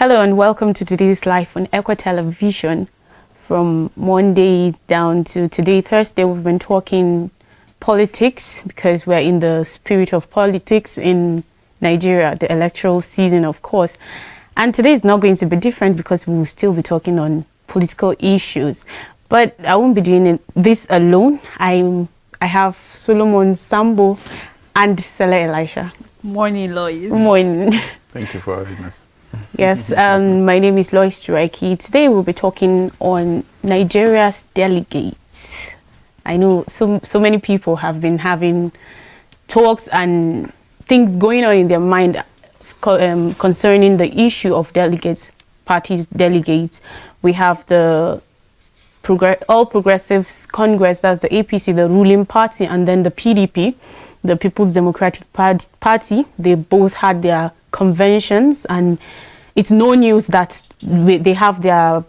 Hello and welcome to today's live on Equa Television. From Monday down to today, Thursday, we've been talking politics because we're in the spirit of politics in Nigeria, the electoral season, of course. And today is not going to be different because we will still be talking on political issues. But I won't be doing this alone. I have Solomon Sambo and Sele Elisha. Morning, Lois. Morning. Thank you for having us. Yes, my name is Lois Struiki. Today we'll be talking on Nigeria's delegates. I know so many people have been having talks and things going on in their mind concerning the issue of delegates, party delegates. We have the All Progressives Congress, that's the APC, the ruling party, and then the PDP, the People's Democratic Party. They both had their conventions, and it's no news that they have their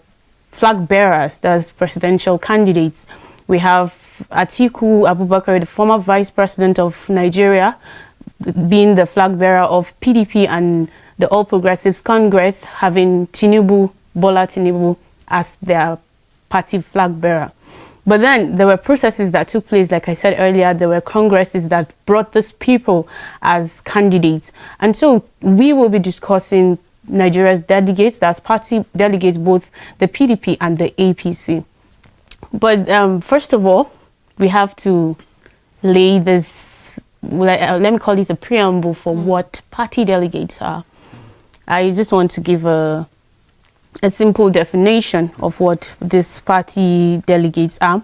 flag bearers, that's presidential candidates. We have Atiku Abubakar, the former vice president of Nigeria, being the flag bearer of PDP, and the All Progressives Congress having Bola Tinubu as their party flag bearer. But then there were processes that took place, like I said earlier. There were congresses that brought these people as candidates. And so we will be discussing Nigeria's delegates, that's party delegates, both the PDP and the APC. But first of all, we have to lay this, let me call it a preamble for what party delegates are. I just want to give a simple definition of what these party delegates are.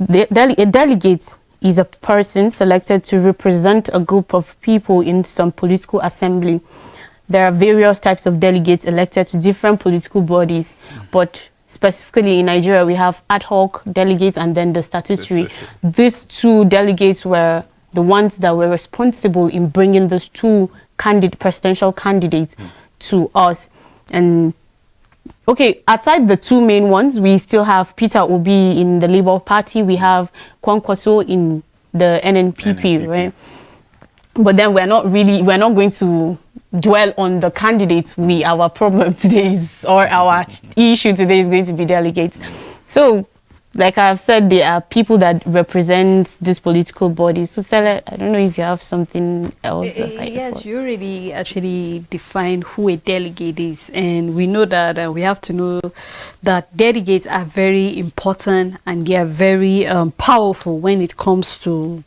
A delegate is a person selected to represent a group of people in some political assembly. There are various types of delegates elected to different political bodies, but specifically in Nigeria, we have ad hoc delegates and then the statutory. These two delegates were the ones that were responsible in bringing those two presidential candidates to us. And okay, outside the two main ones, we still have Peter Obi in the Labour Party. We have Kwankwaso in the NNPP, right? But then we're not going to dwell on the candidates. Our problem today is, or our issue today is going to be delegates. So, like I've said, there are people that represent these political bodies. So, Sele, I don't know if you have something else. Yes, you already actually defined who a delegate is. And we know that we have to know that delegates are very important and they are very powerful when it comes to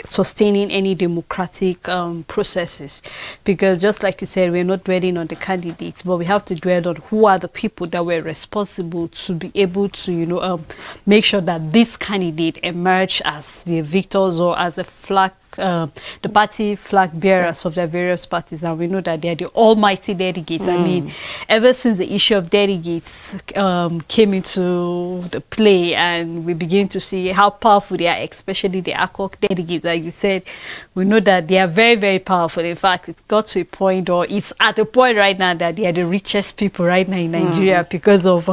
sustaining any democratic processes, because just like you said, we're not dwelling on the candidates, but we have to dwell on who are the people that were responsible to be able to make sure that this candidate emerge as the victors or as a flag the party flag bearers of their various parties. And we know that they're the almighty delegates. I mean, ever since the issue of delegates came into the play and we begin to see how powerful they are, especially the ad hoc delegates, like you said, we know that they are very, very powerful. In fact, it got to a point, or it's at a point right now, that they are the richest people right now in Nigeria because of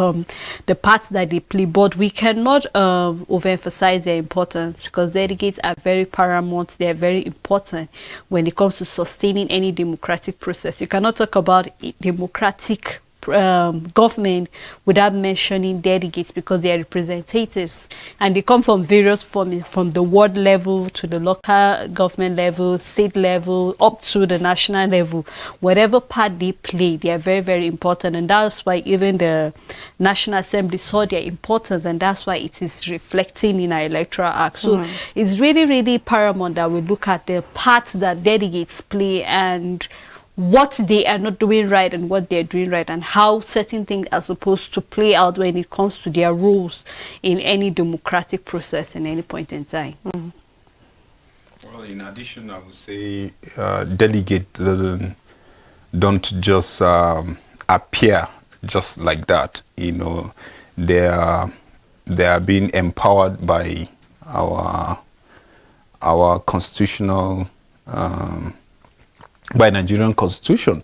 the part that they play. But we cannot overemphasize their importance, because delegates are very paramount. They are very important when it comes to sustaining any democratic process. You cannot talk about democratic government without mentioning delegates, because they are representatives and they come from various forms, from the ward level to the local government level, state level, up to the national level. Whatever part they play, they are very, very important. And that's why even the National Assembly saw their importance, and that's why it is reflecting in our Electoral Act. So it's really, really paramount that we look at the part that delegates play and what they are not doing right and what they're doing right, and how certain things are supposed to play out when it comes to their roles in any democratic process in any point in time. Well, in addition, I would say delegates don't just appear just like that. They are being empowered by our constitutional by Nigerian constitution,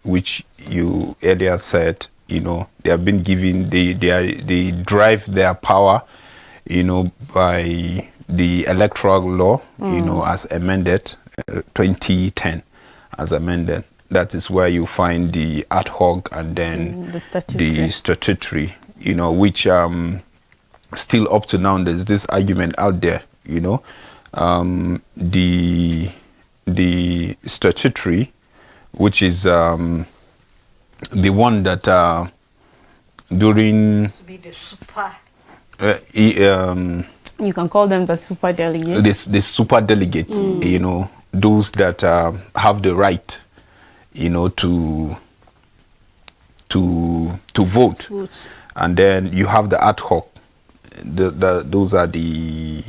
which you earlier said, they have been given, they drive their power, by the electoral law, as amended, 2010, as amended. that is where you find the ad hoc and then the statutory. You know, which still up to now there's this argument out there. You know, the statutory, which is the one that during the super. You can call them the super delegates. The super delegates, you know, those that have the right, you know, to vote. And then you have the ad hoc. Those are the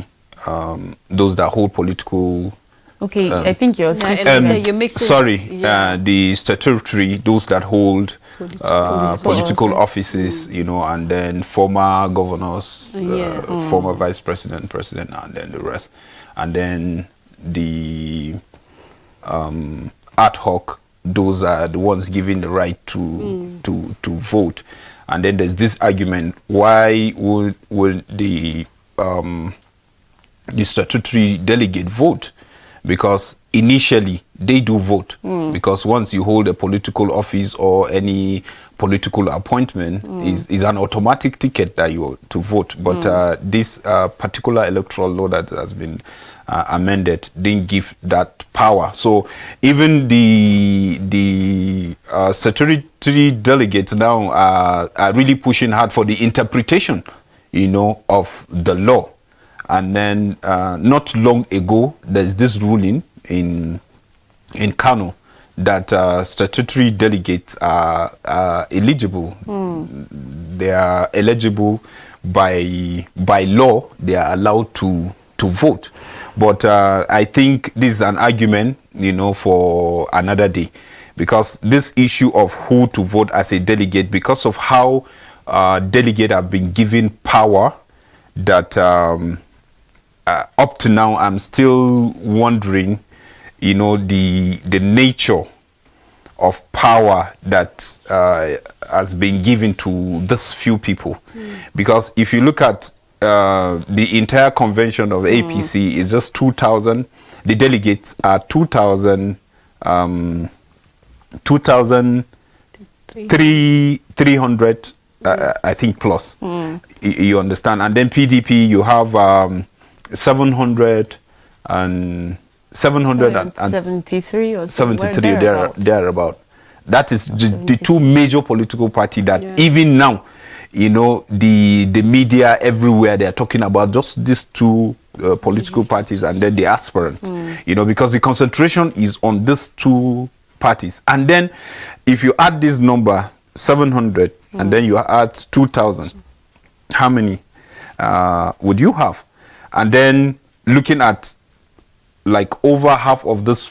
those that hold political. Okay, I think you're sorry, the statutory, those that hold political offices, you know, and then former governors, former vice president, president, and then the rest. And then the ad hoc, those are the ones given the right to vote. And then there's this argument: why will the statutory delegate vote? Because initially they do vote, because once you hold a political office or any political appointment, is an automatic ticket that you to vote. But this particular electoral law that has been amended didn't give that power. So even the statutory delegates now are really pushing hard for the interpretation, you know, of the law. And then not long ago, there's this ruling in Kano that statutory delegates are eligible. They are eligible by law. They are allowed to vote. But I think this is an argument, you know, for another day, because this issue of who to vote as a delegate, because of how delegates have been given power, that up to now, I'm still wondering, you know, the nature of power that has been given to this few people. Because if you look at the entire convention of APC, is just 2,000. The delegates are 2,300, I think, plus. You understand? And then PDP, you have 773 or 73 thereabout. That is the two major political parties that even now, you know, the media everywhere, they are talking about just these two political parties and then the aspirant, you know, because the concentration is on these two parties. And then if you add this number 700 and then you add 2,000, how many would you have? And then looking at like over half of this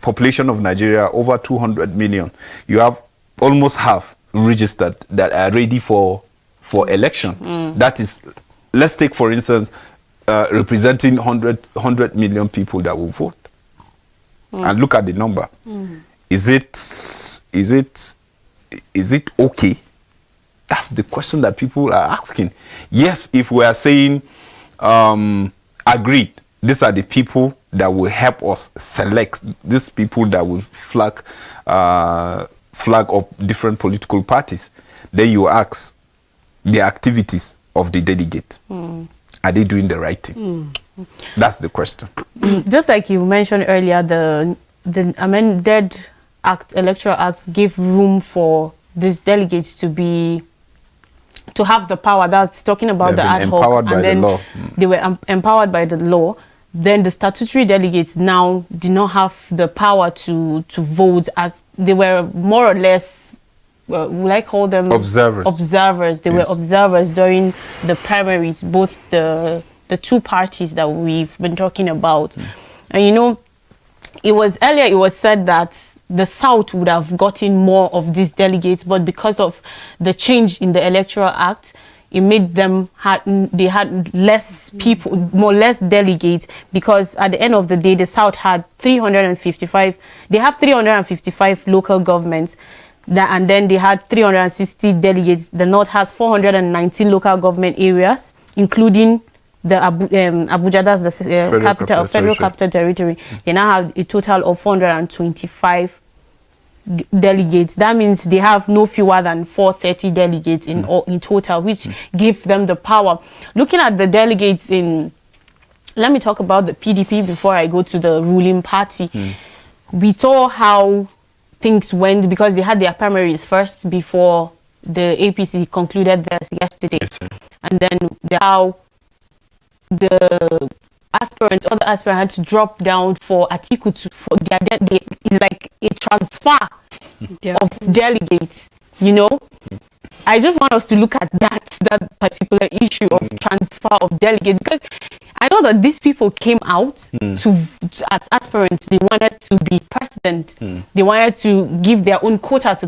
population of Nigeria, over 200 million, you have almost half registered that are ready for election. That is, let's take for instance, representing 100 million people that will vote. And look at the number. Is it okay? That's the question that people are asking. Yes, if we are saying, agreed, these are the people that will help us select these people that will flag up different political parties, then you ask the activities of the delegate. Are they doing the right thing? That's the question. Just like you mentioned earlier, the amended electoral act gave room for these delegates to have the power. That's talking about the ad hoc, and then they were empowered by the law. Then the statutory delegates now did not have the power to vote, as they were more or less, would I call them observers? They were observers during the primaries, both the two parties that we've been talking about. And you know, it was said that the South would have gotten more of these delegates, but because of the change in the Electoral Act, it made them they had less people, less delegates, because at the end of the day, the South had 355. They have 355 local governments, and then they had 360 delegates. The North has 419 local government areas, including the Abuja, that's the Federal Capital Territory. They now have a total of 425 delegates. That means they have no fewer than 430 delegates in total, which give them the power. Looking at the delegates let me talk about the PDP before I go to the ruling party. We saw how things went because they had their primaries first before the APC concluded theirs yesterday. And then how the other aspirants had to drop down for Atiku for it's like a transfer of delegates, you know. I just want us to look at that particular issue of transfer of delegates, because I know that these people came out as aspirants. They wanted to be president. They wanted to give their own quota to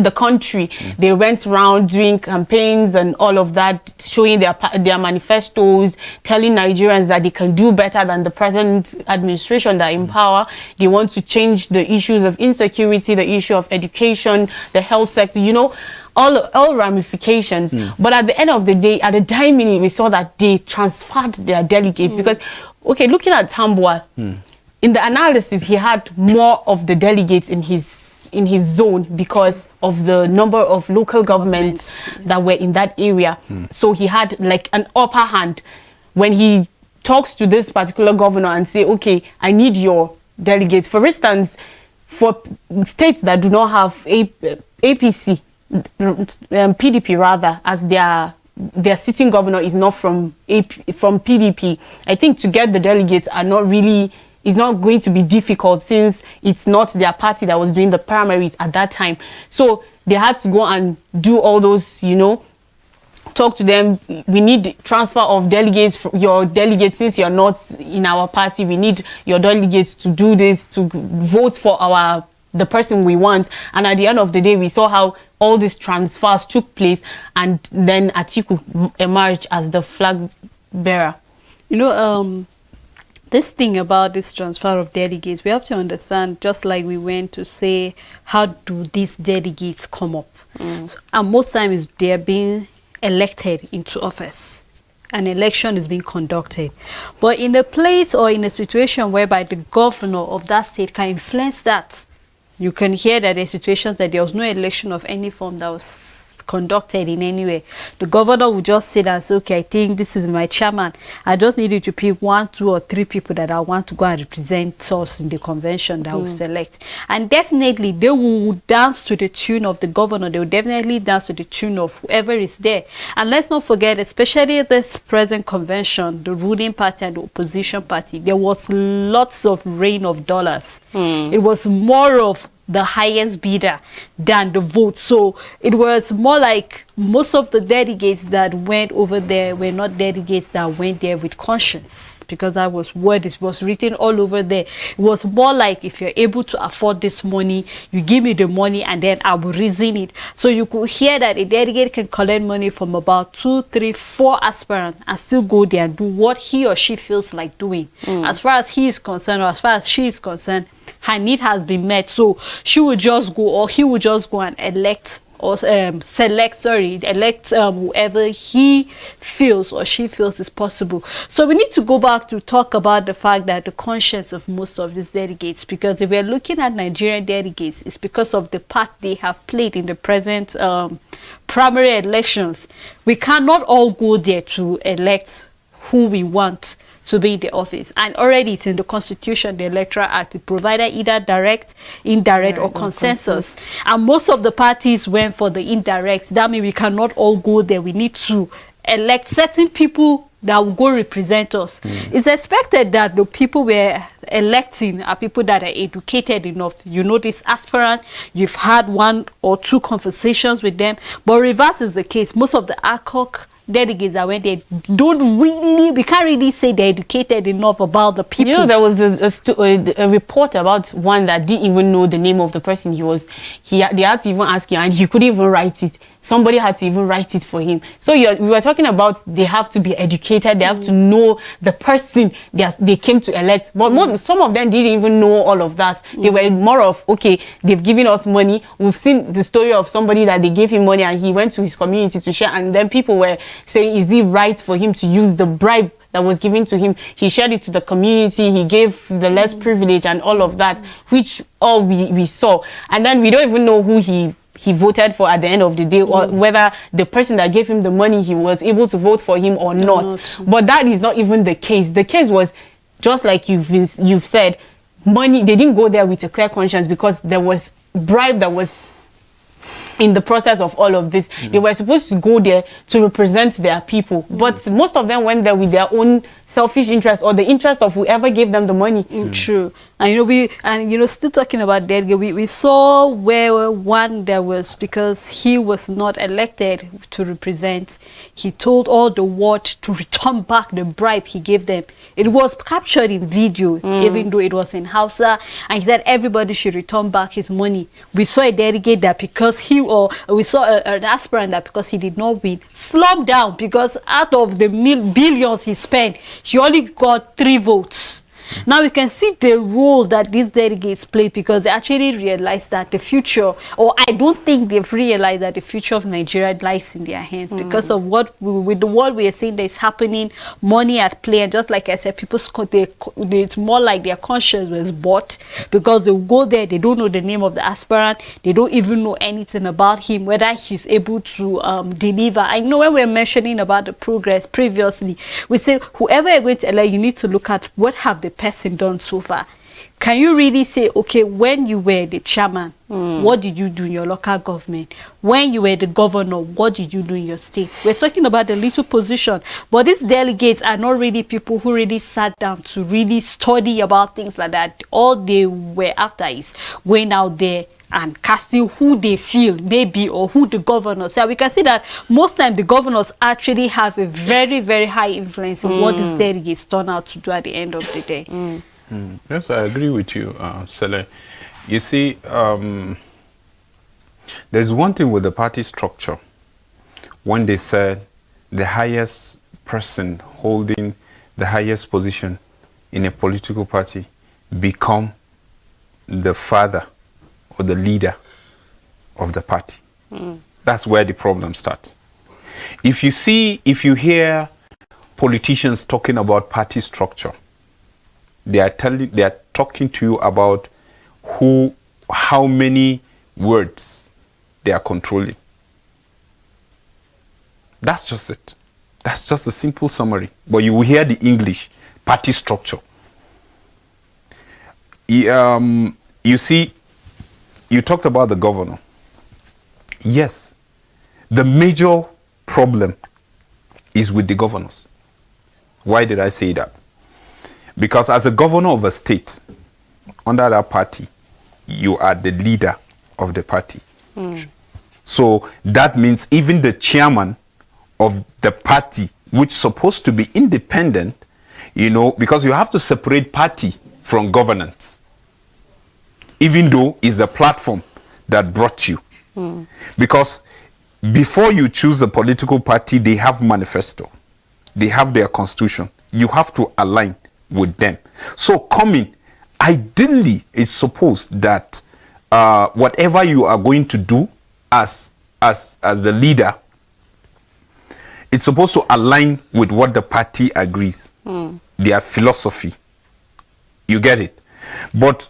the country. They went around doing campaigns and all of that, showing their manifestos, telling Nigerians that they can do better than the present administration that in power. They want to change the issues of insecurity, the issue of education, the health sector, you know, all ramifications. But at the end of the day, at the dying minute, we saw that they transferred their delegates because, okay, looking at Tambua, in the analysis, he had more of the delegates in his zone because of the number of local governments that were in that area. So he had like an upper hand when he talks to this particular governor and say, okay, I need your delegates. For instance, for states that do not have APC, PDP rather, as their sitting governor is not from PDP, I think to get the delegates is not going to be difficult, since it's not their party that was doing the primaries at that time. So they had to go and do all those, you know, talk to them. We need transfer of delegates, your delegates, since you're not in our party, we need your delegates to do this, to vote for the person we want. And at the end of the day, we saw how all these transfers took place, and then Atiku emerged as the flag bearer. You know, this thing about this transfer of delegates, we have to understand, just like we went to say, how do these delegates come up? And most times they're being elected into office. An election is being conducted. But in a place or in a situation whereby the governor of that state can influence that, you can hear that there are situations that there was no election of any form that was conducted in any way. The governor would just say that, okay, I think this is my chairman. I just need you to pick 1, 2, or 3 people that I want to go and represent us in the convention that we select. And definitely they will dance to the tune of the governor. They will definitely dance to the tune of whoever is there. And let's not forget, especially this present convention, the ruling party and the opposition party, there was lots of rain of dollars. It was more of the highest bidder than the vote. So it was more like most of the delegates that went over there were not delegates that went there with conscience, because that was what it was written all over there. It was more like, if you're able to afford this money, you give me the money and then I will reason it. So you could hear that a delegate can collect money from about 2, 3, 4 aspirants and still go there and do what he or she feels like doing. As far as he is concerned, or as far as she is concerned, her need has been met. So she would just go, or he would just go and elect or elect whoever he feels or she feels is possible. So we need to go back to talk about the fact that the conscience of most of these delegates, because if we're looking at Nigerian delegates, it's because of the part they have played in the present primary elections. We cannot all go there to elect who we want to be in the office, and already it's in the Constitution, the Electoral Act. It provided either direct, indirect, or consensus. And most of the parties went for the indirect. That means we cannot all go there. We need to elect certain people that will go represent us. It's expected that the people we're electing are people that are educated enough. You know this aspirant, you've had 1 or 2 conversations with them, but reverse is the case. Most of the ACOC delegates that went there we can't really say they're educated enough about the people. You know, there was a report about one that didn't even know the name of the person they had to even ask him, and he couldn't even write it. somebody had to even write it for him. So we were talking about they have to be educated, they have to know the person they came to elect. But some of them didn't even know all of that. They were more of, okay, they've given us money. We've seen the story of somebody that they gave him money and he went to his community to share, and then people were saying, is it right for him to use the bribe that was given to him? He shared it to the community, he gave the less privilege and all of that, which all we saw. And then we don't even know who he voted for at the end of the day, or whether the person that gave him the money, he was able to vote for him or not. But that is not even the case. The case was, just like you've said, money, they didn't go there with a clear conscience because there was bribe that was in the process of all of this. They were supposed to go there to represent their people, but most of them went there with their own selfish interest or the interest of whoever gave them the money. True. And still talking about Delegate, we saw where one there was, because he was not elected to represent, he told all the ward to return back the bribe he gave them. It was captured in video, even though it was in Hausa, and he said everybody should return back his money. We saw a delegate that because we saw an aspirant that because he did not win, slumped down, because out of the billions he spent, he only got 3 votes. Now we can see the role that these delegates play, because they actually realized that the future, or I don't think they've realized that the future of Nigeria lies in their hands because of what we are seeing that is happening, money at play. And just like I said, it's more like their conscience was bought, because they will go there, they don't know the name of the aspirant, they don't even know anything about him, whether he's able to deliver. I know when we're mentioning about the progress previously, we say whoever you're going to elect, you need to look at what have the person done so far. Can you really say, okay, when you were the chairman, what did you do in your local government? When you were the governor, what did you do in your state? We're talking about the little position, but these delegates are not really people who really sat down to really study about things like that. All they were after is going out there and casting who they feel maybe, or who the governors. So we can see that most times the governors actually have a very, very high influence in what these delegates turn out to do at the end of the day. Yes, I agree with you, Sele. You see, there's one thing with the party structure. When they said the highest person holding the highest position in a political party become the father or the leader of the party. That's where the problem starts. If you hear politicians talking about party structure, they are talking to you about how many words they are controlling. That's just it. That's just a simple summary. But you will hear the English party structure. You see, you talked about the governor. Yes, the major problem is with the governors. Why did I say that? Because as a governor of a state, under that party, you are the leader of the party. So that means even the chairman of the party, which is supposed to be independent, because you have to separate party from governance, even though it's the platform that brought you. Because before you choose a political party, they have manifesto, they have their constitution. You have to align with them. So coming, ideally, it's supposed that whatever you are going to do as the leader, it's supposed to align with what the party agrees, their philosophy. You get it? But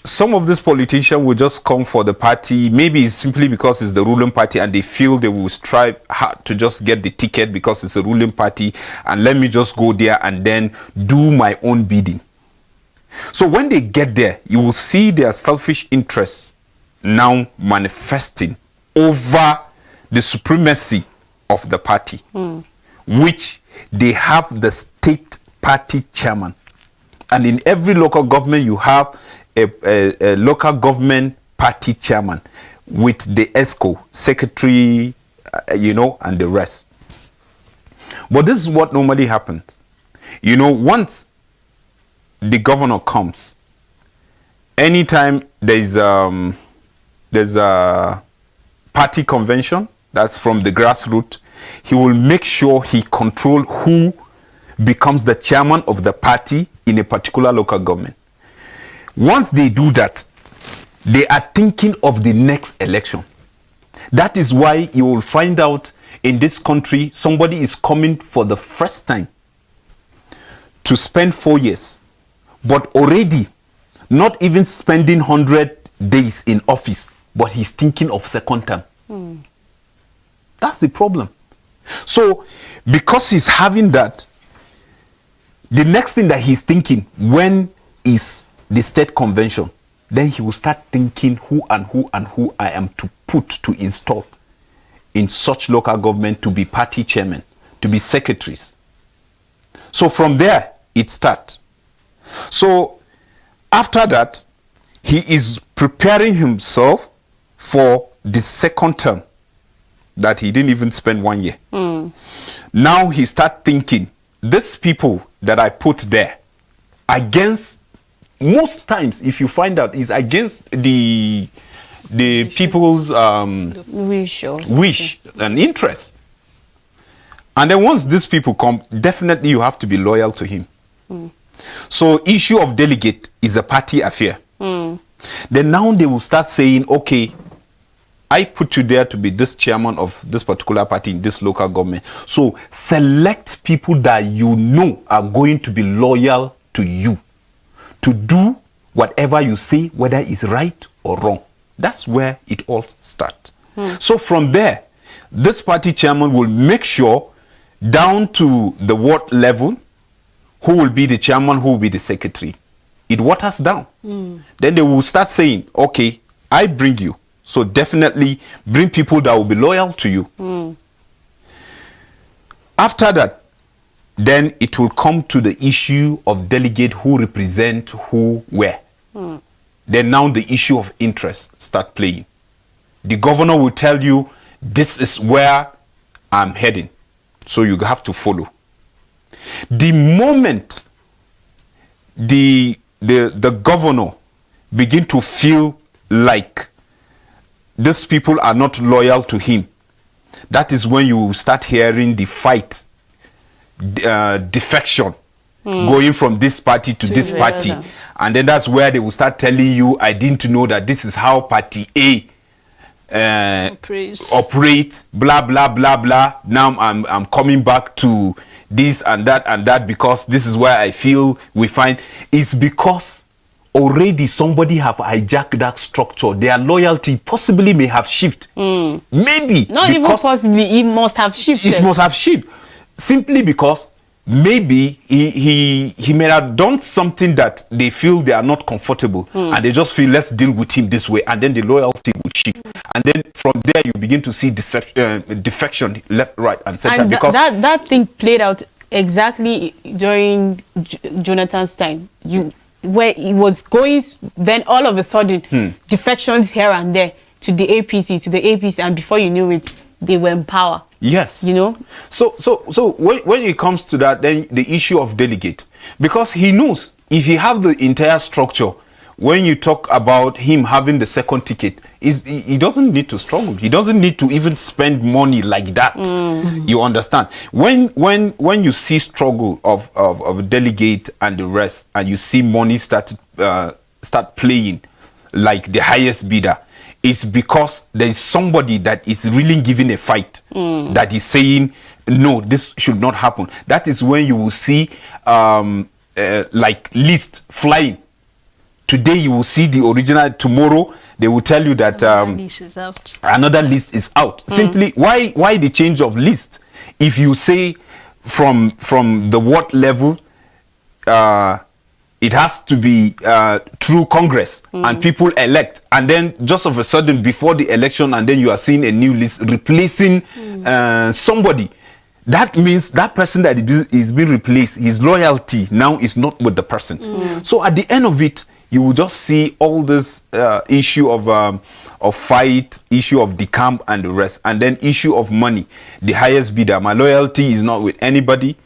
some of these politicians will just come for the party. Maybe it's simply because it's the ruling party and they feel they will strive hard to just get the ticket because it's a ruling party, and let me just go there and then do my own bidding. So when they get there, you will see their selfish interests now manifesting over the supremacy of the party, which they have the state party chairman. And in every local government, you have a local government party chairman with the ESCO, secretary, and the rest. But this is what normally happens. Once the governor comes, anytime there's a party convention, that's from the grassroots. He will make sure he control who becomes the chairman of the party in a particular local government. Once they do that, they are thinking of the next election. That is why you will find out in this country, somebody is coming for the first time to spend 4 years, but already not even spending 100 days in office, but he's thinking of second term. That's the problem. So because he's having that, the next thing that he's thinking, when is the state convention? Then he will start thinking who and who and who I am to put to install in such local government to be party chairman, to be secretaries. So from there, it starts. So after that, he is preparing himself for the second term that he didn't even spend 1 year. Now he start thinking, these people that I put there, against, most times if you find out, is against the people's wish and interest. And then once these people come, definitely you have to be loyal to him. So issue of delegate is a party affair. Then now they will start saying, okay, I put you there to be this chairman of this particular party in this local government. So select people that you know are going to be loyal to you, to do whatever you say, whether it's right or wrong. That's where it all starts. So from there, this party chairman will make sure down to the ward level, who will be the chairman, who will be the secretary. It waters down. Then they will start saying, okay, I bring you. So definitely bring people that will be loyal to you. After that, then it will come to the issue of delegate who represent who where. Then now the issue of interest start playing. The governor will tell you, this is where I'm heading. So you have to follow. The moment the governor begin to feel like these people are not loyal to him, that is when you will start hearing the fight, defection, going from this party to this party. And then that's where they will start telling you, I didn't know that this is how party A operates, blah, blah, blah, blah. Now I'm coming back to this and that because this is where I feel we find. It's because already somebody have hijacked that structure. Their loyalty possibly may have shifted. Maybe. Not even possibly, it must have shifted. It must have shifted. Simply because maybe he may have done something that they feel they are not comfortable, and they just feel, let's deal with him this way, and then the loyalty will shift. And then from there you begin to see defection left, right, and center. And because that thing played out exactly during Jonathan's time. Where it was going, then all of a sudden defections here and there to the APC, and before you knew it, they were in power. Yes. You know? So when it comes to that, then the issue of delegate, because he knows if he have the entire structure, when you talk about him having the second ticket, he doesn't need to struggle. He doesn't need to even spend money like that. You understand? When you see struggle of a delegate and the rest, and you see money start playing like the highest bidder, it's because there is somebody that is really giving a fight, that is saying, no, this should not happen. That is when you will see like list flying. Today you will see the original, tomorrow they will tell you that another list is out. Simply, why the change of list? If you say from the ward level, it has to be through Congress and people elect, and then just of a sudden before the election, and then you are seeing a new list replacing somebody. That means that person that is being replaced, his loyalty now is not with the person. So at the end of it, you will just see all this issue of fight, issue of decamp and the rest, and then issue of money. The highest bidder, my loyalty is not with anybody.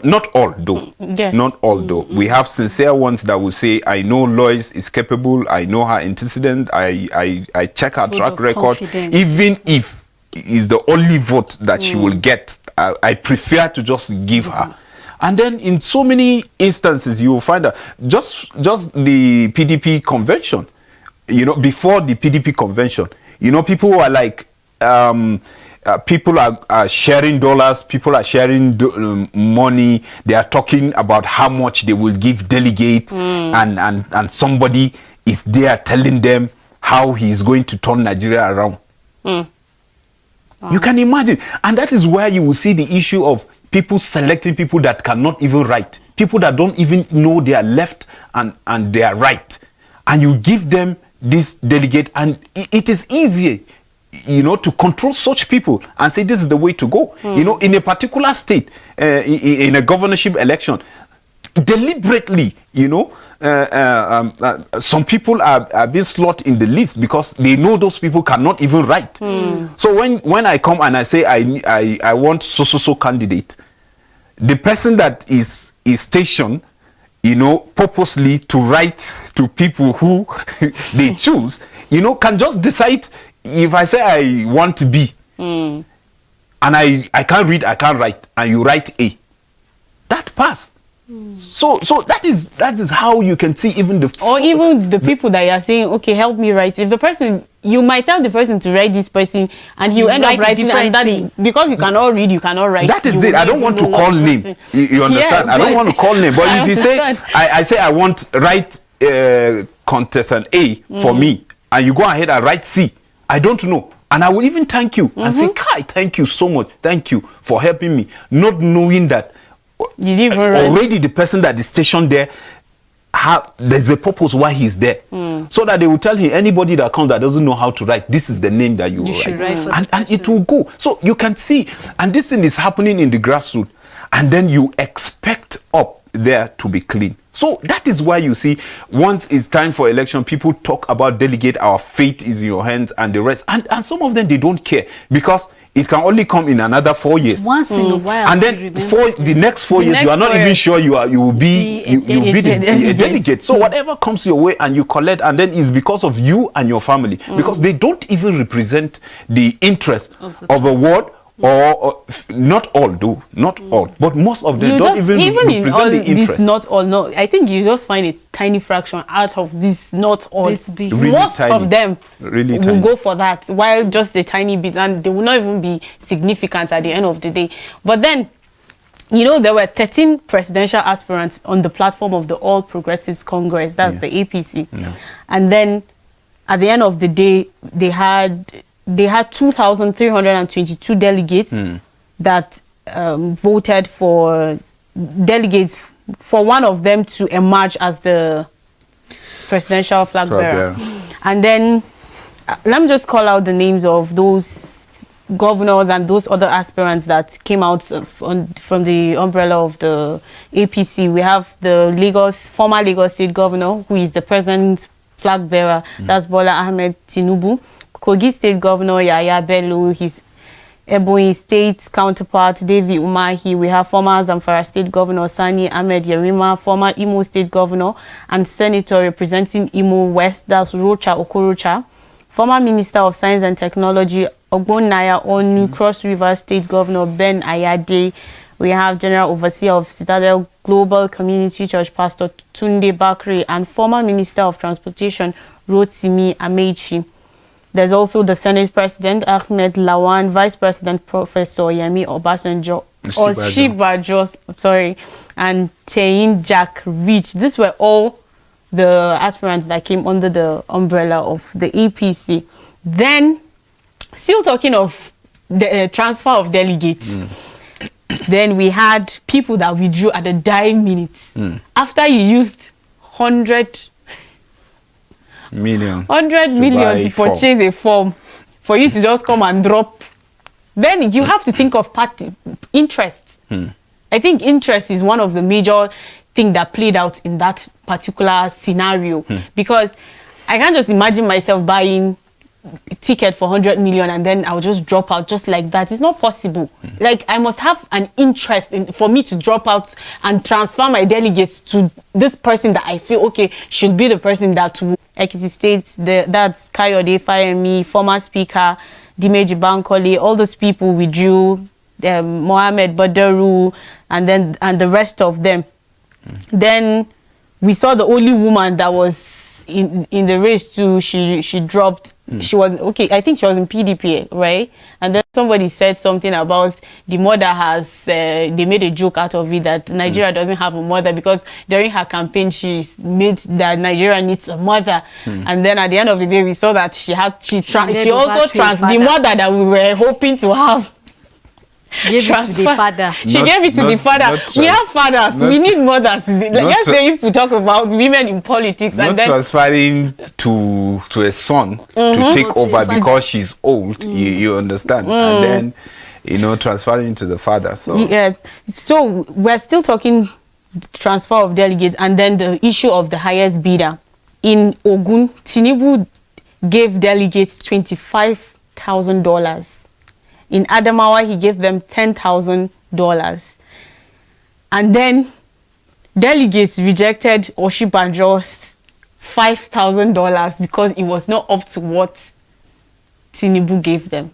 Not all though. Yes. Not all though. We have sincere ones that will say, I know Lois is capable, I know her antecedent, I check her track record. Confidence. Even if is the only vote that she will get, I prefer to just give her. And then in so many instances, you will find that just the PDP convention, you know, before the PDP convention, you know, people were like, people are sharing dollars, people are sharing money, they are talking about how much they will give delegates, and somebody is there telling them how he is going to turn Nigeria around. Wow. You can imagine. And that is where you will see the issue of people selecting people that cannot even write, people that don't even know they are left and they are right. And you give them this delegate, and it is easier, you know, to control such people and say this is the way to go. You know, in a particular state, in a governorship election, deliberately, you know, some people are being slotted in the list because they know those people cannot even write. So when I come and I say I want so candidate, the person that is stationed, you know, purposely to write to people who they choose, you know, can just decide. If I say I want to be, and I can't read, I can't write, and you write A, that pass. So that is how you can see even the, or even the people that you are saying, okay, help me write. If the person, you might tell the person to write this person, and you end up writing, and that, because you cannot read, you cannot write. That is it. I don't want to call name. You understand? I don't want to call name. But if you say, I say I want write contestant A for me, and you go ahead and write C, I don't know. And I will even thank you and say, Kai, thank you so much. Thank you for helping me. Not knowing that you didn't already the person that is stationed there, there's a purpose why he's there. So that they will tell him, anybody that comes that doesn't know how to write, this is the name that you should write. write And it will go. So you can see, and this thing is happening in the grassroots. And then you expect up there to be clean. So that is why you see, once it's time for election, people talk about delegate, our fate is in your hands, and the rest. And some of them, they don't care, because it can only come in another 4 years. Once in a while. And then for the next 4 years, you are not even sure you will be a delegate. So whatever comes your way and you collect, and then it's because of you and your family, because they don't even represent the interest of a ward. Or not all do, not all, but most of them you don't just, even in represent all the interest. this not all, no, I think you just find a tiny fraction out of this not all. Really most tiny. of them Really will tiny. go for that, while just a tiny bit, and they will not even be significant at the end of the day. But then, you know, there were 13 presidential aspirants on the platform of the All Progressives Congress, that's the APC. And then at the end of the day, they had 2,322 delegates that voted for delegates for one of them to emerge as the presidential flag bearer. And then let me just call out the names of those governors and those other aspirants that came out from the umbrella of the APC. We have the former Lagos State Governor, who is the present flag bearer, that's Bola Ahmed Tinubu. Kogi State Governor Yaya Bello, his Ebonyi State counterpart David Umahi. We have former Zamfara State Governor Sani Ahmed Yerima, former Imo State Governor and Senator representing Imo West, that's Rocha Okorocha. Former Minister of Science and Technology Ogbonnaya Onu, Cross River State Governor Ben Ayade. We have General Overseer of Citadel Global Community Church Pastor Tunde Bakri, and former Minister of Transportation Rotimi Amechi. There's also the Senate President, Ahmed Lawan, Vice President, Professor Yemi Obasanjo, and Tein Jack Rich. These were all the aspirants that came under the umbrella of the APC. Then, still talking of the transfer of delegates, then we had people that withdrew at the dying minute. After you used 100 million to purchase a form for you to just come and drop, then you have to think of party interest. I think interest is one of the major things that played out in that particular scenario, because I can't just imagine myself buying a ticket for 100 million and then I'll just drop out just like that. It's not possible. Like, I must have an interest for me to drop out and transfer my delegates to this person that I feel, okay, should be the person that will. Ekiti State, that's Kayode Fayemi, former speaker, Dimeji Bankole, all those people withdrew, Mohammed Badaru, and the rest of them. Then we saw the only woman that was in the race too. She dropped. She was okay. I think she was in PDP, right? And then somebody said something about the mother has. They made a joke out of it that Nigeria doesn't have a mother because during her campaign she made that Nigeria needs a mother. And then at the end of the day we saw that she also the mother that we were hoping to have. Gave it to the father. She gave it to the father. We have fathers. We need mothers. Let's say if we talk about women in politics, not and then transferring to a son to take over because she's old. You understand? And then transferring to the father. So yeah. So we're still talking transfer of delegates, and then the issue of the highest bidder in Ogun. Tinubu gave delegates $25,000. In Adamawa, he gave them $10,000. And then delegates rejected Oshibanjo's $5,000 because it was not up to what Tinubu gave them.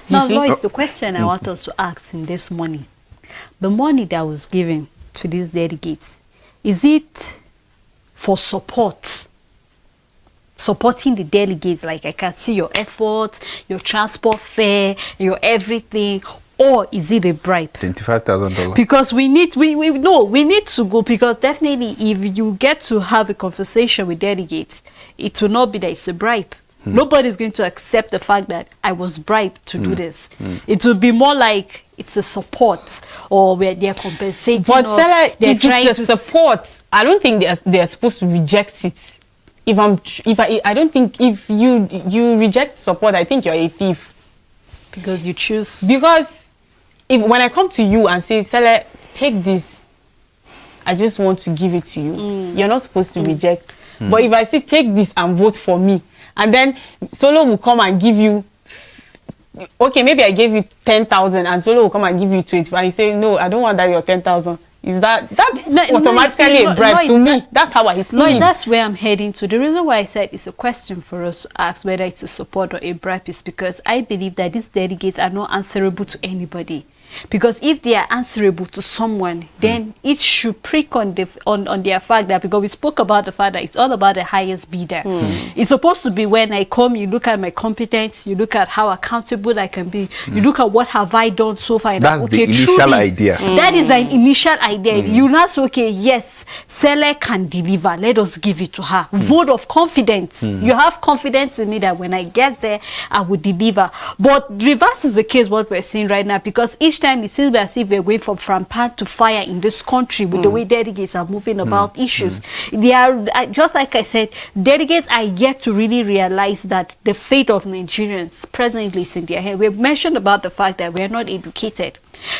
Now, Lois, the question I want us to ask in this money, the money that was given to these delegates, is it for supporting the delegates, like I can see your efforts, your transport fare, your everything, or is it a bribe? $25,000. Because we need to go, because definitely if you get to have a conversation with delegates, it will not be that it's a bribe. Nobody's going to accept the fact that I was bribed to do this. It will be more like it's a support, or where they're compensating. But if it's a support, I don't think they're supposed to reject it. I don't think if you reject support, I think you're a thief. Because you choose. Because when I come to you and say, Sele, take this, I just want to give it to you. You're not supposed to reject. But if I say, take this and vote for me, and then Solo will come and give you, okay, maybe I gave you 10,000 and Solo will come and give you 20, and you say, no, I don't want that, your 10,000. Is that's automatically a bribe to me? That's how I see it. That's where I'm heading to. The reason why I said it's a question for us to ask whether it's a support or a bribe is because I believe that these delegates are not answerable to anybody. Because if they are answerable to someone, then it should prick on their fact that, because we spoke about the fact that it's all about the highest bidder. It's supposed to be when I come, you look at my competence, you look at how accountable I can be, you look at what have I done so far. That's the initial idea. That is an initial idea. You now say, okay, yes, Sele can deliver. Let us give it to her. Vote of confidence. You have confidence in me that when I get there, I will deliver. But reverse is the case what we're seeing right now, because each time it seems as if we're going from pan to fire in this country with the way delegates are moving about issues. They are, just like I said, delegates are yet to really realize that the fate of Nigerians presently is in their hand. We've mentioned about the fact that we're not educated.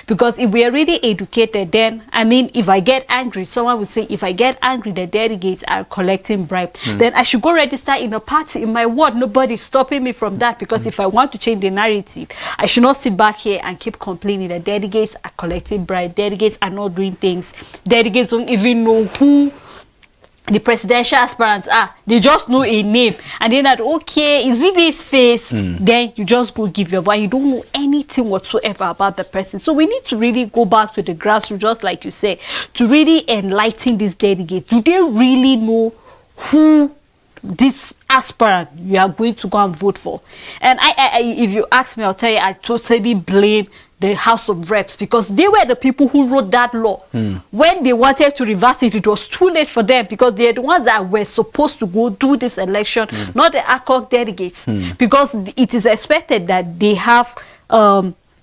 Because if we are really educated, then, I mean, if I get angry, someone would say, if I get angry, the delegates are collecting bribes, then I should go register in a party in my ward. Nobody's stopping me from that, because if I want to change the narrative, I should not sit back here and keep complaining that delegates are collecting bribes, delegates are not doing things, delegates don't even know who the presidential aspirants are. They just know a name, and then that, okay, is it this face? Then you just go give your vote. You don't know anything whatsoever about the person. So we need to really go back to the grassroots, just like you say, to really enlighten these delegates. Do they really know who this aspirant you are going to go and vote for? And I if you ask me, I'll tell you, I totally blame the House of Reps, because they were the people who wrote that law. When they wanted to reverse it, it was too late for them, because they're the ones that were supposed to go do this election, not the ACOG delegates. Because it is expected that they have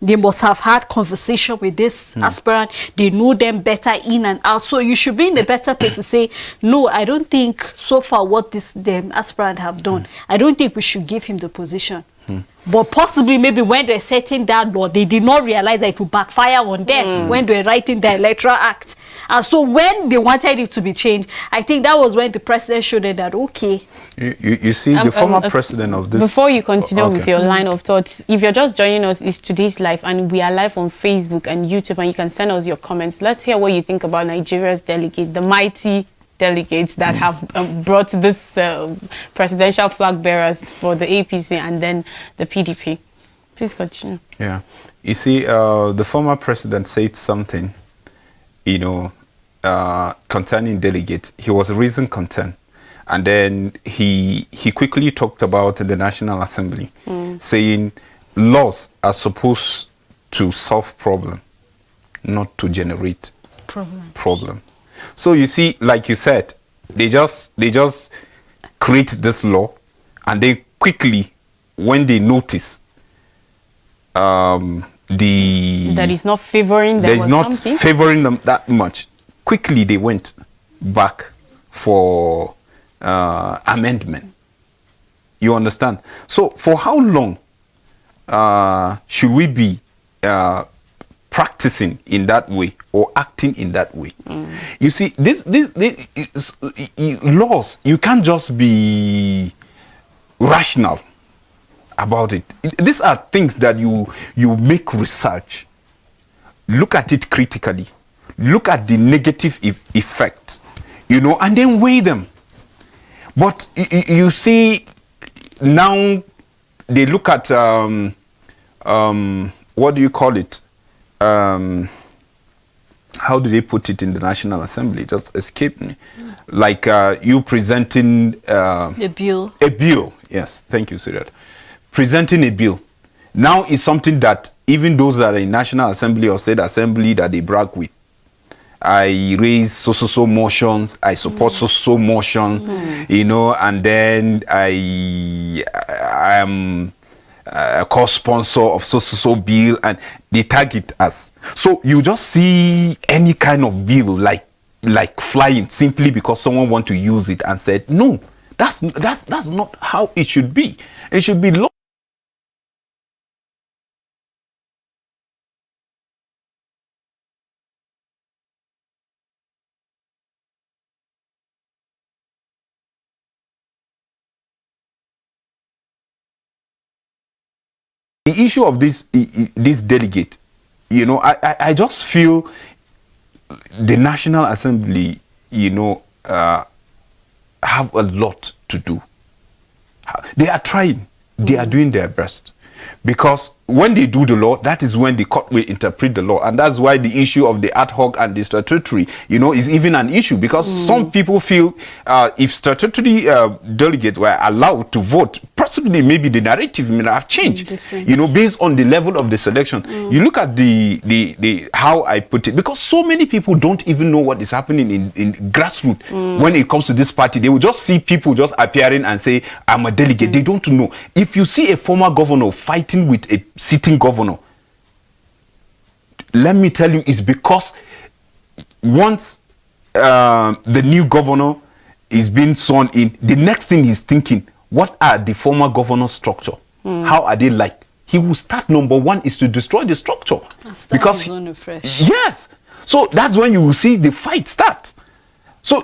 they must have had conversation with this aspirant. They know them better in and out. So you should be in a better place to say, no, I don't think so far what this aspirant have done, I don't think we should give him the position. But possibly maybe when they're setting that law, they did not realize that it would backfire on them when they were writing the Electoral Act. And so when they wanted it to be changed, I think that was when the president showed them that, okay. You see, the former president of this... Before you continue with your line of thoughts, if you're just joining us, it's today's live, and we are live on Facebook and YouTube, and you can send us your comments. Let's hear what you think about Nigeria's delegate, the mighty delegates that have brought this presidential flag bearers for the APC and then the PDP. Please continue. Yeah. You see, the former president said something, concerning delegates. He was raising concern. And then he quickly talked about the National Assembly, saying laws are supposed to solve problem, not to generate problem. So you see, like you said, they just create this law, and they quickly, when they notice that is not favoring them, that is not favoring them that much, quickly they went back for amendment. You understand? So for how long should we be practicing in that way or acting in that way? You see, this laws, you can't just be rational about it. These are things that you make research, look at it critically, look at the negative effect, and then weigh them. But you see, now they look at what do you call it? How do they put it in the National Assembly? Just escaped me. Like you presenting a bill. A bill, yes. Thank you, Siriat. Presenting a bill. Now is something that even those that are in National Assembly or State Assembly that they brag with. I raise so motions, I support so motion, and then I am a co-sponsor of so bill, and they tag it as. So you just see any kind of bill like flying simply because someone want to use it and said, no, that's not how it should be. It should be law. The issue of this delegate, I just feel the National Assembly, have a lot to do. They are trying. They are doing their best. Because when they do the law, that is when the court will interpret the law. And that's why the issue of the ad hoc and the statutory, is even an issue. Because some people feel if statutory delegates were allowed to vote, possibly maybe the narrative may have changed, based on the level of the selection. You look at the how I put it, because so many people don't even know what is happening in grassroots. When it comes to this party, they will just see people just appearing and say, I'm a delegate. They don't know. If you see a former governor fighting with a sitting governor, let me tell you, it's because once the new governor is being sworn in, the next thing he's thinking, what are the former governor's structure? How are they like? He will start, number one is to destroy the structure. Because yes, so that's when you will see the fight start. So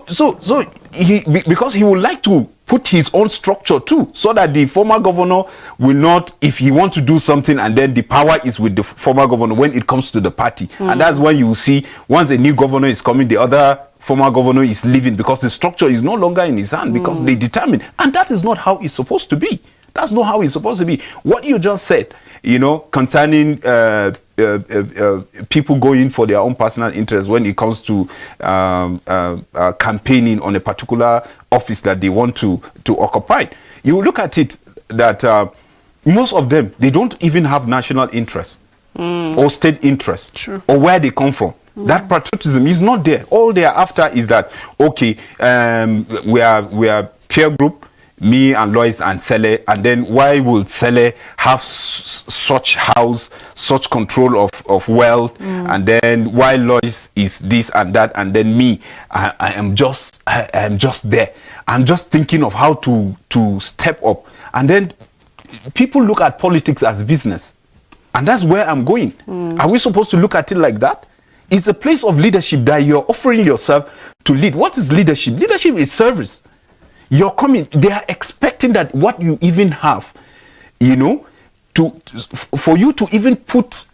because he would like to put his own structure too, so that the former governor will not, if he wants to do something, and then the power is with the former governor when it comes to the party. And that's when you will see, once a new governor is coming, the other former governor is leaving, because the structure is no longer in his hand, because they determine. And that is not how it's supposed to be. That's not how it's supposed to be. What you just said, concerning people going for their own personal interest when it comes to campaigning on a particular office that they want to occupy. You look at it that most of them, they don't even have national interest or state interest or where they come from. That patriotism is not there. All they are after is that, okay, we are peer group, me and Lois and Sele, and then why will Sele have such house, such control of wealth, and then why Lois is this and that, and then me, I am just there. I'm just thinking of how to step up. And then people look at politics as business, and that's where I'm going. Are we supposed to look at it like that? It's a place of leadership that you're offering yourself to lead. What is leadership? Leadership is service. You're coming, they are expecting that what you even have, for you to even put,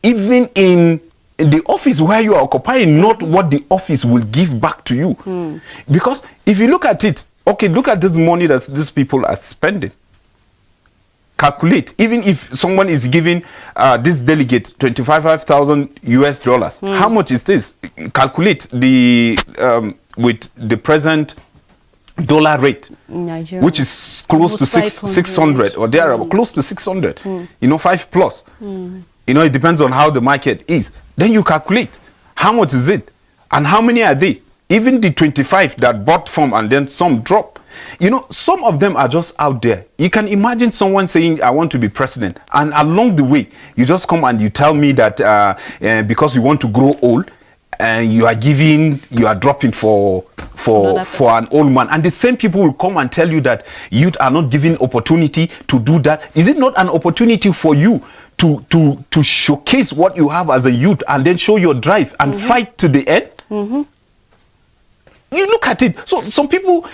even in the office where you are occupying, not what the office will give back to you. Because if you look at it, okay, look at this money that these people are spending. calculate, even if someone is giving this delegate $25,000 how much is this? Calculate the with the present dollar rate, Nigeria, which is close to 600 or there, close to 600, 5 plus. It depends on how the market is. Then you calculate how much is it and how many are they. Even the 25 that bought from and then some drop. Some of them are just out there. You can imagine someone saying, I want to be president. And along the way, you just come and you tell me that because you want to grow old, and you are dropping for an old man. And the same people will come and tell you that youth are not given opportunity to do that. Is it not an opportunity for you to showcase what you have as a youth and then show your drive and fight to the end? You look at it. So some people,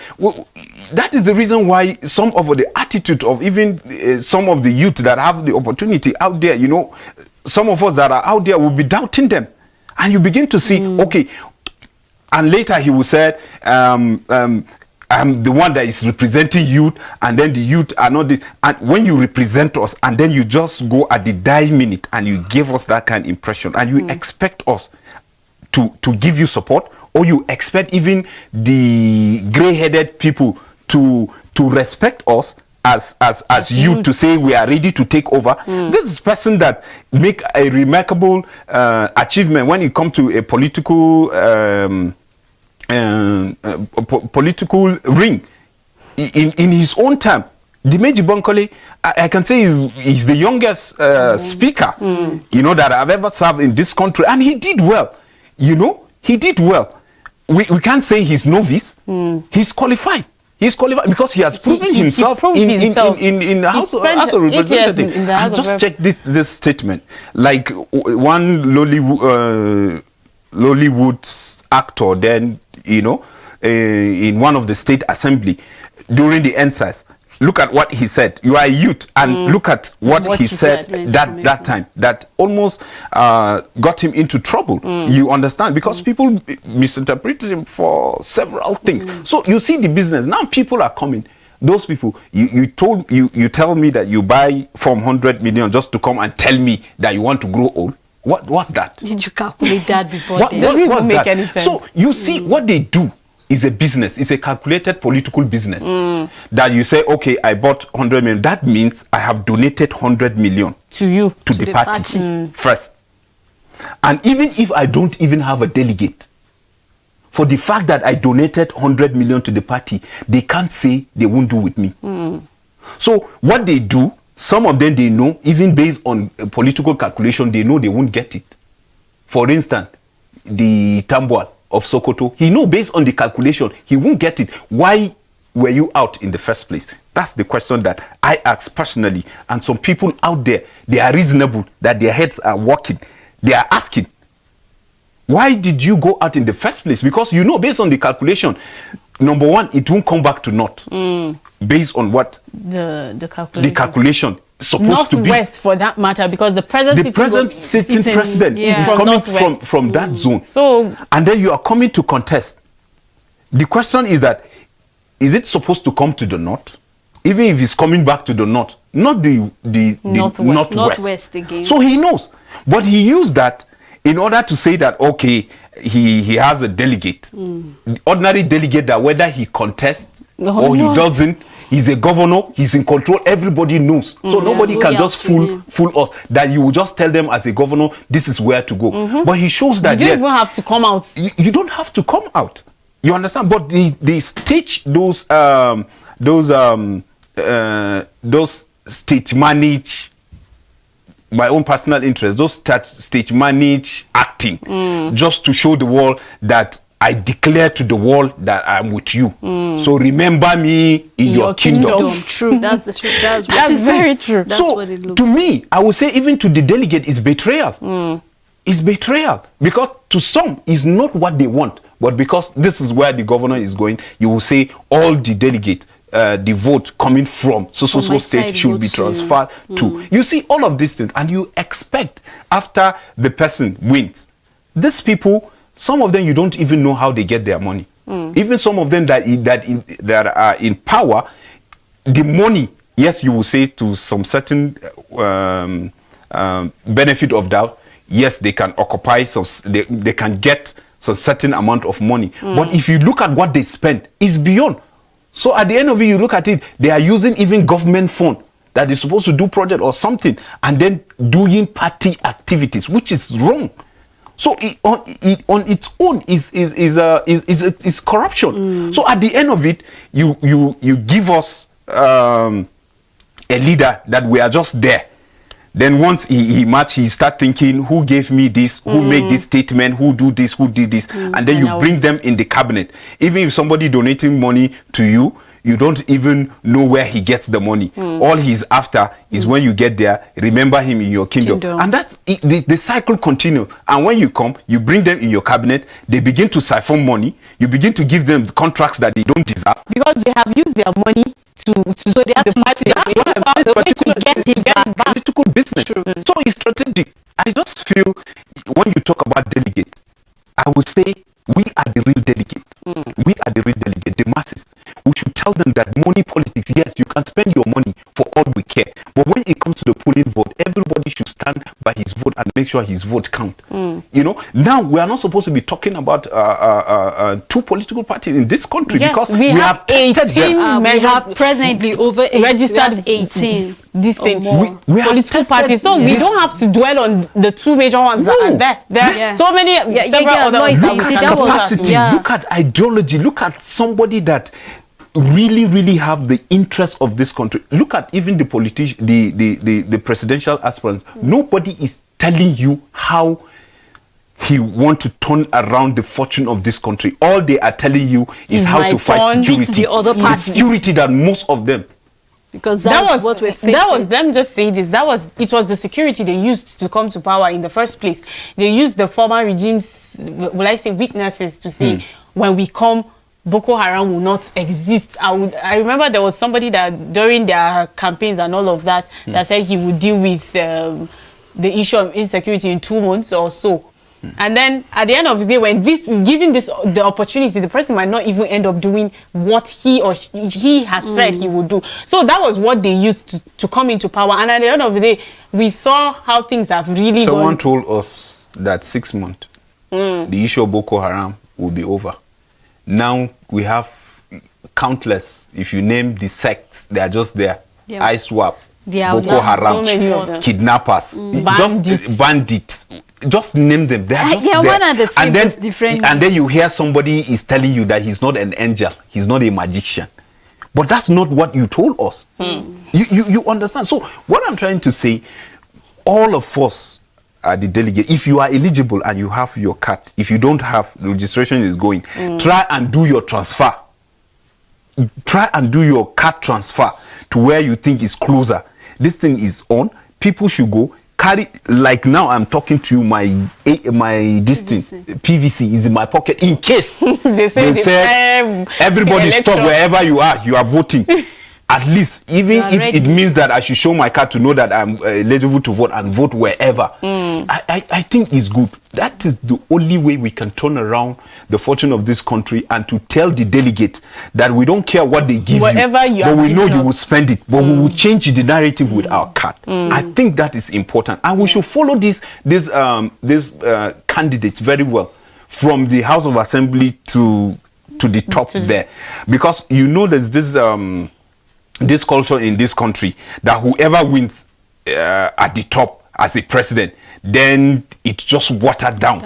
that is the reason why some of the attitude of even some of the youth that have the opportunity out there, some of us that are out there will be doubting them. And you begin to see, okay, and later he will say, I'm the one that is representing youth, and then the youth are not this. And when you represent us, and then you just go at the dying minute, and you give us that kind of impression, and you expect us to give you support, or you expect even the gray-headed people to respect us as you to say we are ready to take over. This is person that make a remarkable achievement when it comes to a political political ring in his own time. Dimeji Bonkole, I can say he's the youngest speaker that I've ever served in this country, and he did well. He did well. We can't say he's novice. He's qualified. He's qualified because he has proven himself in the House of Representatives. And just check this statement. Like one Lollywood actor then, in one of the state assembly during the NSAS. Look at what he said. You are a youth, and look at what he said that time. That almost got him into trouble. You understand? Because people misinterpreted him for several things. So you see the business. Now people are coming. Those people, you tell me that you buy from 100 million just to come and tell me that you want to grow old. What's that? Did you calculate that before? Doesn't even make any sense. So you see what they do. Is a business. It's a calculated political business. That you say, okay, I bought 100 million. That means I have donated 100 million to the party first. And even if I don't even have a delegate, for the fact that I donated 100 million to the party, they can't say they won't do with me. So what they do, some of them they know, even based on political calculation, they know they won't get it. For instance, the Tambuwal of Sokoto, he know based on the calculation he won't get it. Why were you out in the first place? That's the question that I ask personally. And some people out there, they are reasonable, that their heads are working. They are asking, why did you go out in the first place? Because based on the calculation, number one, it won't come back to naught. Based on what the calculation supposed to be. Northwest for that matter, because the present sitting president is coming from that zone. So, and then you are coming to contest. The question is that, is it supposed to come to the north? Even if it's coming back to the north, not the northwest again. So he knows. But he used that in order to say that, okay, he has a delegate. The ordinary delegate, that whether he contests or he doesn't, he's a governor, he's in control, everybody knows. So nobody can just fool us, that you will just tell them as a governor, this is where to go. But he shows that you don't even have to come out. You don't have to come out. You understand? But they stage those state managed, my own personal interest, those state managed acting, just to show the world that I declare to the world that I'm with you. So remember me in your kingdom. True. That's the truth. That's very true. That's so what it looks to me, I would say even to the delegate, it's betrayal. It's betrayal. Because to some, it's not what they want. But because this is where the governor is going, you will say all the delegate, the vote coming from so state should be transferred to. You see all of these things, and you expect after the person wins, these people, some of them you don't even know how they get their money. Even some of them that are in power, the money yes, you will say to some certain benefit of doubt, yes, they can occupy some, they can get some certain amount of money. But if you look at what they spend, it's beyond. So at the end of it, you look at it, they are using even government fund that is supposed to do project or something, and then doing party activities, which is wrong. So on its own is corruption. So at the end of it, you give us a leader that we are just there. Then once he match, he start thinking, who gave me this, who made this statement, who do this, who did this, and then you bring them in the cabinet. Even if somebody donating money to you, you don't even know where he gets the money. All he's after is when you get there, remember him in your kingdom. And that's it, the cycle continue. And when you come, you bring them in your cabinet, they begin to siphon money, you begin to give them contracts that they don't deserve. Because they have used their money so they have to that's what I'm saying, political business. So it's strategic. I just feel when you talk about delegate, I would say we are the real delegate. We are the real delegate, the masses. We should tell them that money politics, yes, you can spend your money for all we care. But when it comes to the polling vote, everybody should stand by his vote and make sure his vote count. You know, now we are not supposed to be talking about two political parties in this country, because we have tested them. We have presently over registered 18. This thing, we have political tested parties. So we don't have to dwell on the two major ones that are there. There are so many, several other ones. Look at capacity, look at ideology, look at somebody that really have the interest of this country. Look at even the politician, the presidential aspirants. Nobody is telling you how he want to turn around the fortune of this country. All they are telling you is how to fight security. The security that most of them. Because that was what we're facing. That was, let me just say this, it was the security they used to come to power in the first place. They used the former regime's, will I say, weaknesses to say, when we come, Boko Haram will not exist. I remember there was somebody that during their campaigns and all of that, that said he would deal with the issue of insecurity in 2 months or so. And then at the end of the day, when given the opportunity, the person might not even end up doing what he has said he would do. So that was what they used to come into power. And at the end of the day, we saw how things have really gone. Someone told us that 6 months, the issue of Boko Haram will be over. Now we have countless, if you name the sects, they are just there. ISWAP, Boko Haram, so kidnappers, just bandits. Just name them. They are just there. One and the same, is different. And then you hear somebody is telling you that he's not an angel, he's not a magician. But that's not what you told us. You understand? So what I'm trying to say, all of us are the delegate. If you are eligible and you have your card, if you don't have, the registration is going. Try and do your transfer. Try and do your card transfer to where you think is closer. This thing is on. People should go. Carry, like now I'm talking to you, my distance PVC is in my pocket in case they say everybody stop wherever you are voting. At least, even if it means that I should show my card to know that I'm eligible to vote and vote wherever, I think it's good. That is the only way we can turn around the fortune of this country, and to tell the delegate that we don't care what they give you, but we know you will spend it, but we will change the narrative with our card. I think that is important, and we should follow these candidates very well, from the House of Assembly to the top there, because you know there's this culture in this country that whoever wins at the top as a president, then it's just watered down.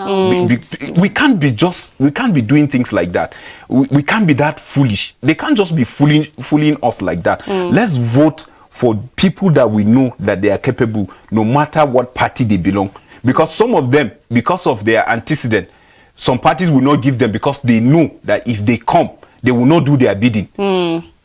We can't be doing things like that. We can't be that foolish. They can't just be fooling us like that. Let's vote for people that we know that they are capable, no matter what party they belong. Because some of them, because of their antecedent, some parties will not give them, because they know that if they come, they will not do their bidding.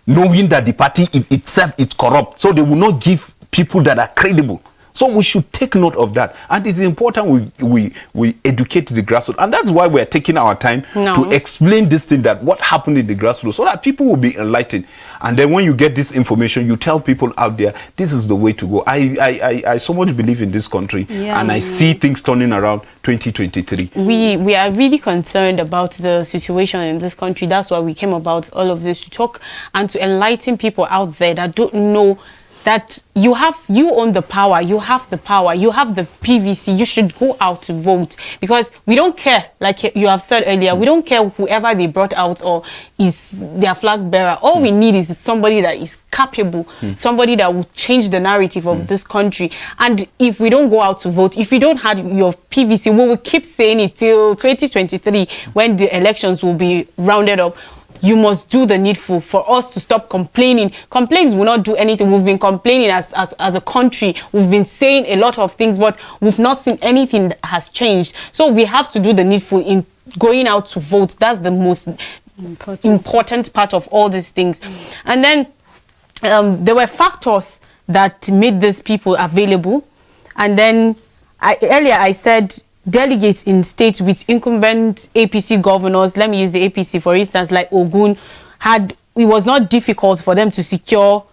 Knowing that the party itself is corrupt, so they will not give people that are credible. So we should take note of that. And it's important we educate the grassroots. And that's why we're taking our time to explain this thing, that what happened in the grassroots, so that people will be enlightened. And then when you get this information, you tell people out there, this is the way to go. I so much believe in this country, and I see things turning around 2023. We are really concerned about the situation in this country. That's why we came about all of this, to talk and to enlighten people out there that don't know that you own the power, you have the power, you have the PVC, you should go out to vote, because we don't care, like you have said earlier, we don't care whoever they brought out or is their flag bearer. All we need is somebody that is capable, somebody that will change the narrative of this country. And if we don't go out to vote, if you don't have your PVC, we will keep saying it till 2023 when the elections will be rounded up. You must do the needful for us to stop complaining. Complaints will not do anything. We've been complaining as a country. We've been saying a lot of things, but we've not seen anything that has changed. So we have to do the needful in going out to vote. That's the most important part of all these things. And then there were factors that made these people available. And then earlier I said delegates in states with incumbent APC governors, let me use the APC for instance, like Ogun, it was not difficult for them to secure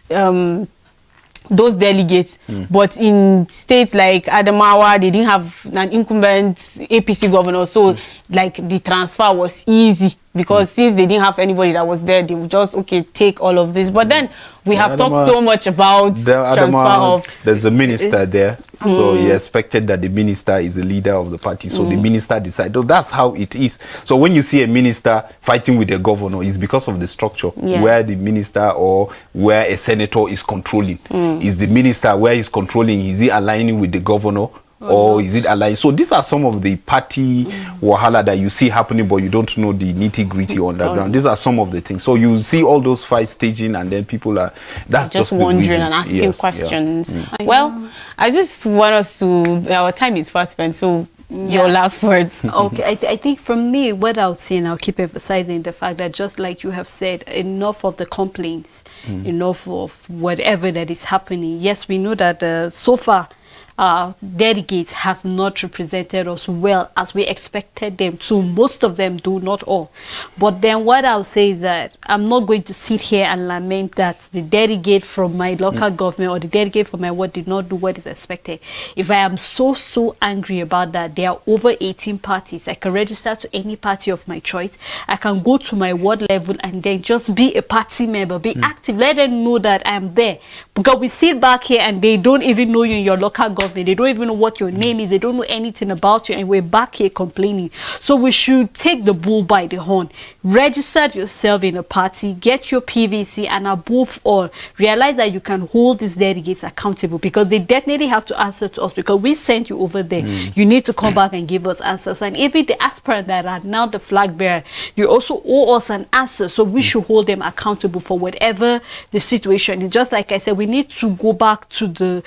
those delegates. But in states like Adamawa, they didn't have an incumbent APC governor, so like the transfer was easy, because since they didn't have anybody that was there, they would just take all of this. But then we have talked so much about transfer of... There's a minister there, so he expected that the minister is the leader of the party, so the minister decided. That's how it is. So when you see a minister fighting with the governor, it's because of the structure, where the minister or where a senator is controlling. Is the minister where he's controlling, is he aligning with the governor? Or is it aligned? So these are some of the party wahala that you see happening, but you don't know the nitty-gritty underground. These are some of the things. So you see all those fights staging, and then people are just wondering and asking questions. Well, I just want us to, our time is fast spent, so your last word. Okay, I think from me, what I'll say, and I'll keep emphasizing the fact that, just like you have said, enough of the complaints, enough of whatever that is happening. Yes, we know that so far delegates have not represented us well as we expected them to. Most of them do, not all. But then what I'll say is that I'm not going to sit here and lament that the delegate from my local government or the delegate from my ward did not do what is expected. If I am so angry about that, there are over 18 parties. I can register to any party of my choice. I can go to my ward level and then just be a party member, be active. Let them know that I'm there. Because we sit back here and they don't even know you in your local government. They don't even know what your name is. They don't know anything about you, and we're back here complaining. So we should take the bull by the horn. Register yourself in a party, get your PVC, and above all, realize that you can hold these delegates accountable, because they definitely have to answer to us, because we sent you over there. You need to come back and give us answers. And even the aspirants that are now the flag bearer, you also owe us an answer. So we should hold them accountable for whatever the situation is. Just like I said, we need to go back to the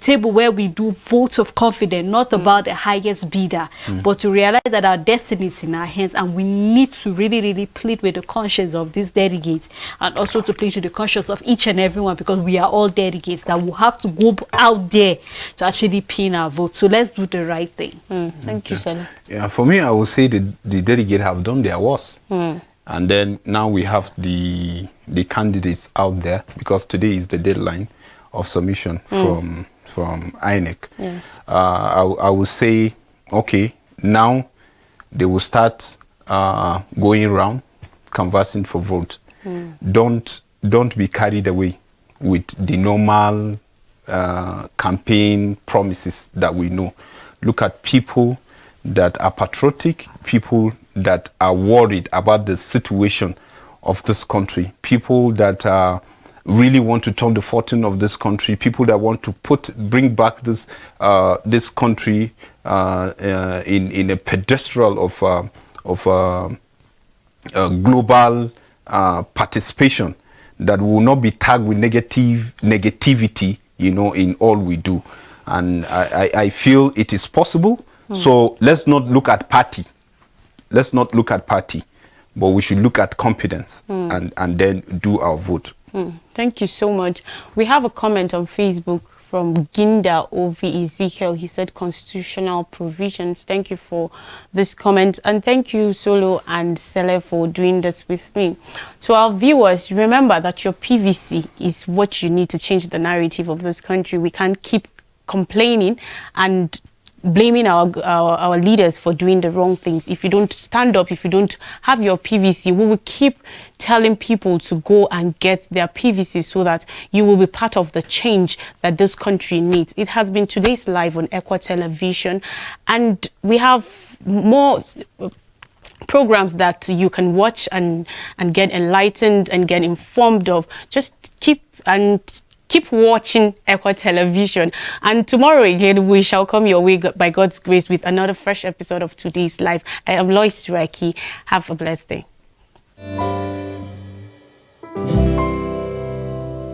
table where we do votes of confidence, not about the highest bidder, but to realize that our destiny is in our hands, and we need to really plead with the conscience of these delegates, and also to plead with the conscience of each and everyone, because we are all delegates that will have to go out there to actually pin our vote. So let's do the right thing. Thank you, Sally. Yeah, for me, I would say the delegates have done their worst. And then now we have the candidates out there, because today is the deadline of submission from INEC. Yes. I would say, okay, now they will start going around canvassing for vote. Don't be carried away with the normal campaign promises that we know. Look at people that are patriotic, people that are worried about the situation of this country, people that really want to turn the fortune of this country, people that want to bring back this country in a pedestal of global participation, that will not be tagged with negativity, in all we do. And I feel it is possible. So let's not look at party. But we should look at competence and then do our vote. Thank you so much. We have a comment on Facebook from Ginda OV Ezekiel. He said constitutional provisions. Thank you for this comment, and thank you Solo and Sele for doing this with me. To our viewers, remember that your PVC is what you need to change the narrative of this country. We can't keep complaining and blaming our leaders for doing the wrong things. If you don't stand up, if you don't have your PVC, we will keep telling people to go and get their PVC so that you will be part of the change that this country needs. It has been today's live on Equa Television, and we have more programs that you can watch and get enlightened and get informed of. Just keep watching Equa Television, and tomorrow again we shall come your way by God's grace with another fresh episode of today's live. I am Lois Turaki. Have a blessed day.